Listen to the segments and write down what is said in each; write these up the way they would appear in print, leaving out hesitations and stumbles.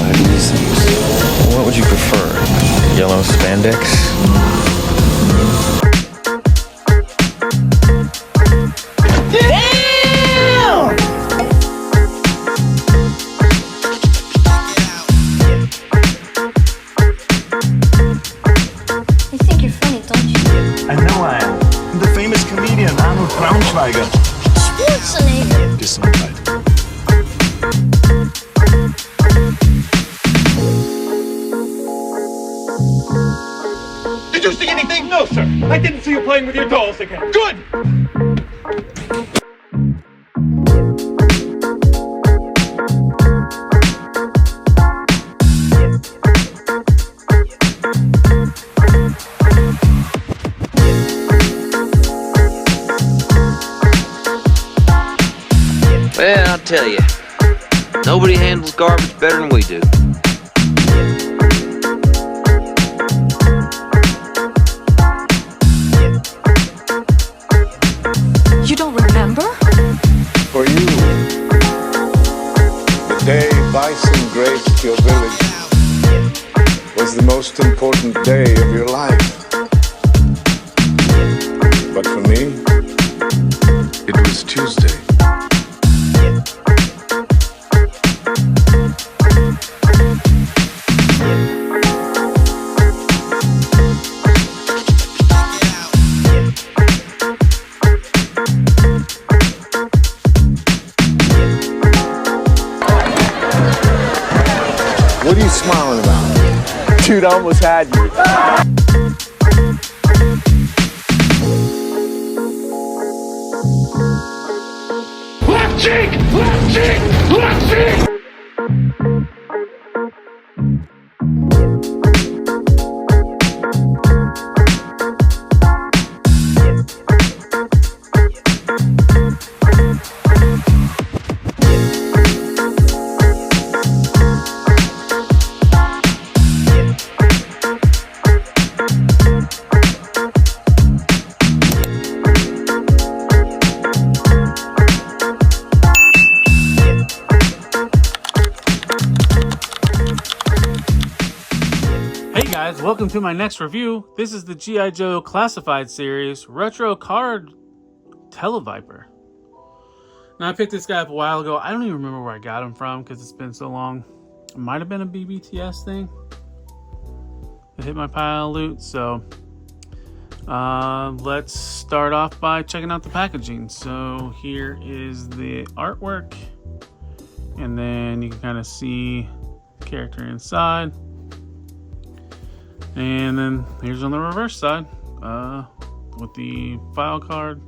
ahead and use them. What would you prefer? Yellow spandex? Did you see anything? No, sir. I didn't see you playing with your dolls again. Good! Well, I'll tell you, nobody handles garbage better than we do. You don't remember? For you, the day Bison graced your village was the most important day of your life. But for me, it was Tuesday. What are you smiling about? Dude, I almost had you. Left cheek! Left cheek! Left cheek! Welcome to my next review. This is the G.I. Joe Classified Series Retro Card Tele-Viper. Now, I picked this guy up a while ago. I don't even remember where I got him from because it's been so long. It might have been a BBTS thing. It hit my pile of loot. So let's start off by checking out the packaging. So here is the artwork. And then you can kind of see the character inside. And then here's on the reverse side with the file card,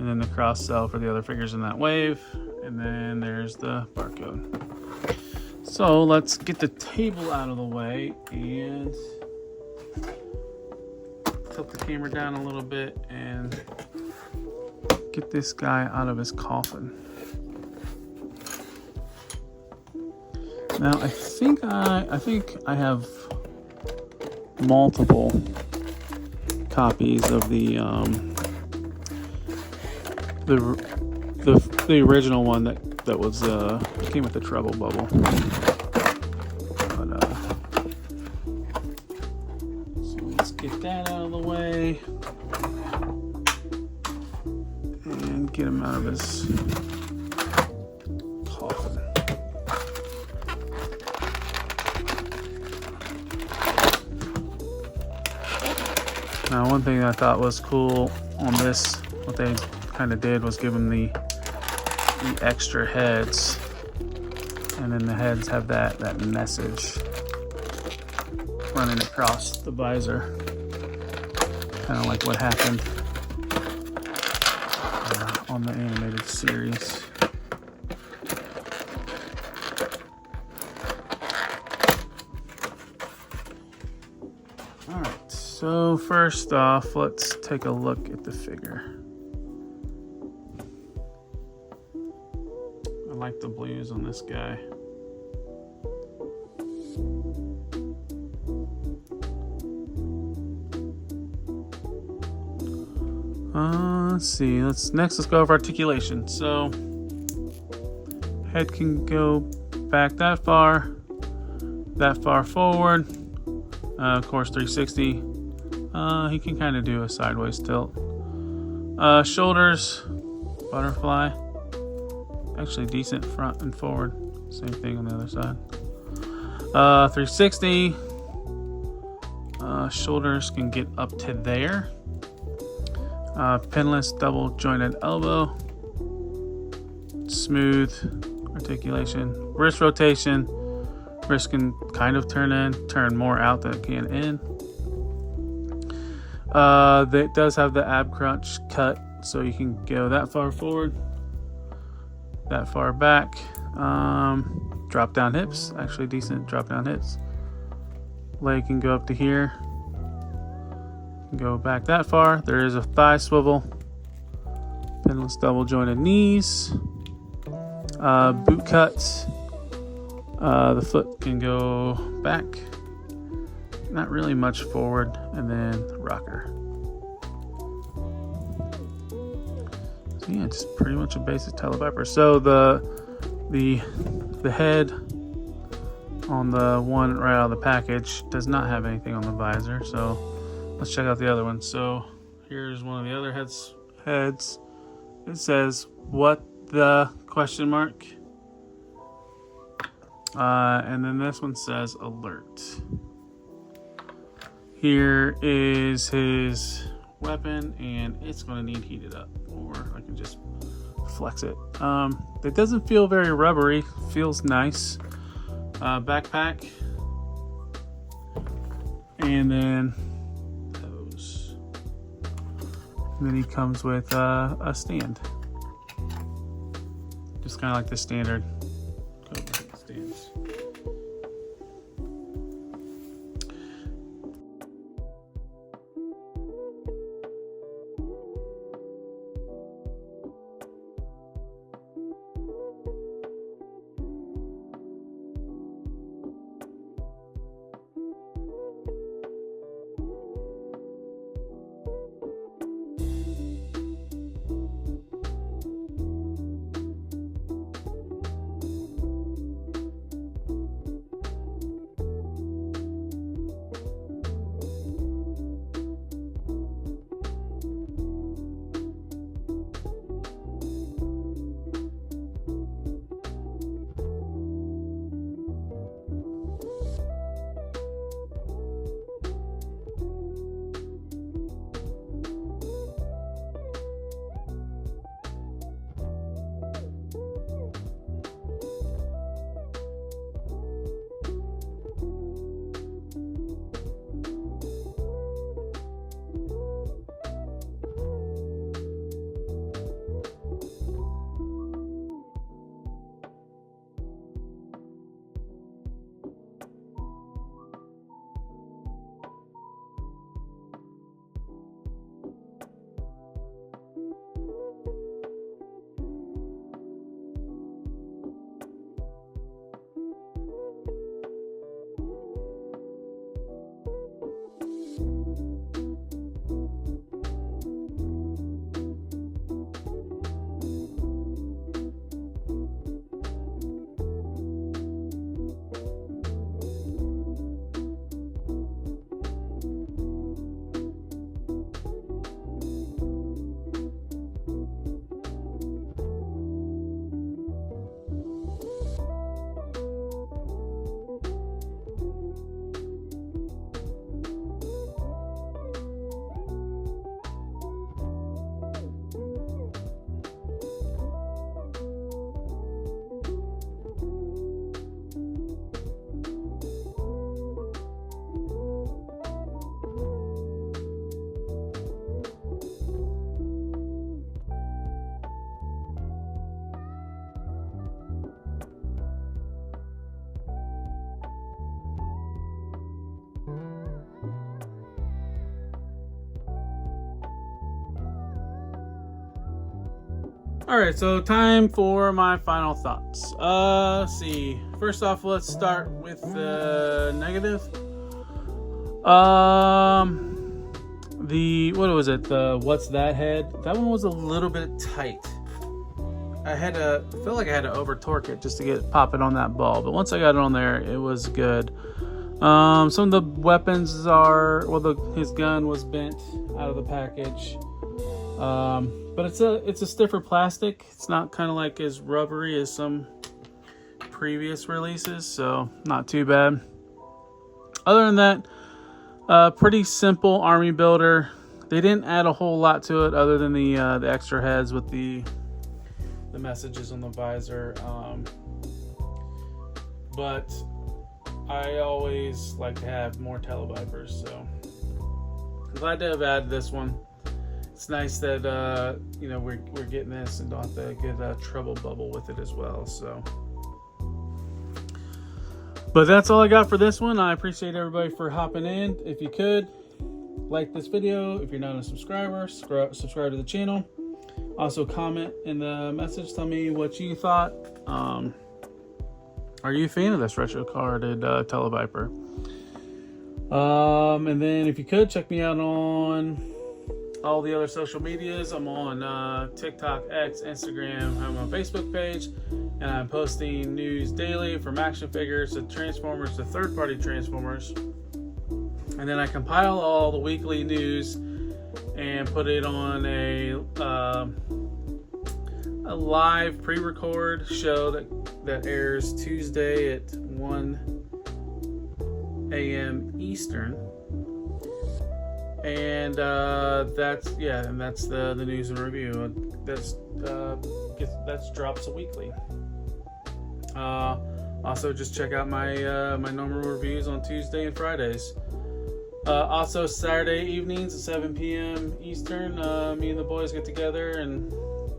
and then the cross sell for the other figures in that wave, and then there's the barcode. So let's get the table out of the way and tilt the camera down a little bit and get this guy out of his coffin. Now I think I have multiple copies of the original one that was came with the treble bubble. But so let's get that out of the way and get him out of his coffin. Now, one thing I thought was cool on this, what they kind of did was give them the extra heads, and then the heads have that message running across the visor, kind of like what happened on the animated series. So first off, let's take a look at the figure. I like the blues on this guy. Let's see. Let's go over articulation. So head can go back that far. that far forward. Of course, 360. He can kind of do a sideways tilt. Shoulders, butterfly. Actually decent front and forward. Same thing on the other side. 360. Shoulders can get up to there. Pinless double jointed elbow. Smooth articulation. Wrist rotation. Wrist can kind of turn more out than it can in. It does have the ab crunch cut, so you can go that far forward, that far back. Drop down hips, actually decent drop down hips. Leg can go up to here, go back that far. There is a thigh swivel. Pinless double jointed knees. Boot cut. The foot can go back, not really much forward, and then rocker. So yeah, just pretty much a basic Tele-Viper. So the head on the one right out of the package does not have anything on the visor. So let's check out the other one. So here's one of the other heads. It says, "What the question mark?" And then this one says alert. Here is his weapon, and it's going to need heated up, or I can just flex it. It doesn't feel very rubbery, feels nice. Backpack, and then those. And then he comes with a stand, just kind of like the standard stands. Alright, so time for my final thoughts. Let's see. First off, let's start with the negative. What was it? The what's that head? That one was a little bit tight. I felt like I had to over torque it just to pop it on that ball. But once I got it on there, it was good. Some of the weapons are, well, his gun was bent out of the package. But it's a stiffer plastic. It's not kind of like as rubbery as some previous releases, so not too bad. Other than that, pretty simple army builder. They didn't add a whole lot to it other than the extra heads with the messages on the visor. But I always like to have more Tele-Vipers, so I'm glad to have added this one. It's nice that you know, we're getting this and don't have to get a trouble bubble with it as well. So, but that's all I got for this one. I appreciate everybody for hopping in. If you could like this video, if you're not a subscriber, subscribe to the channel. Also comment in the message, tell me what you thought. Are you a fan of this retro carded Tele-Viper? And then if you could, check me out on all the other social medias. I'm on TikTok, X, Instagram. I'm on Facebook page, and I'm posting news daily from action figures to Transformers to third-party Transformers. And then I compile all the weekly news and put it on a live pre-record show that airs Tuesday at 1 a.m. Eastern. And that's the news and review. That's drops weekly. Also, just check out my my normal reviews on Tuesday and Fridays. Also, Saturday evenings at 7 p.m. Eastern, me and the boys get together and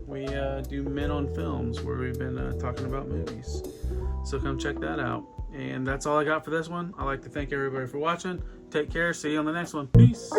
we do Men on Films, where we've been talking about movies. So come check that out. And that's all I got for this one. I'd like to thank everybody for watching. Take care. See you on the next one. Peace.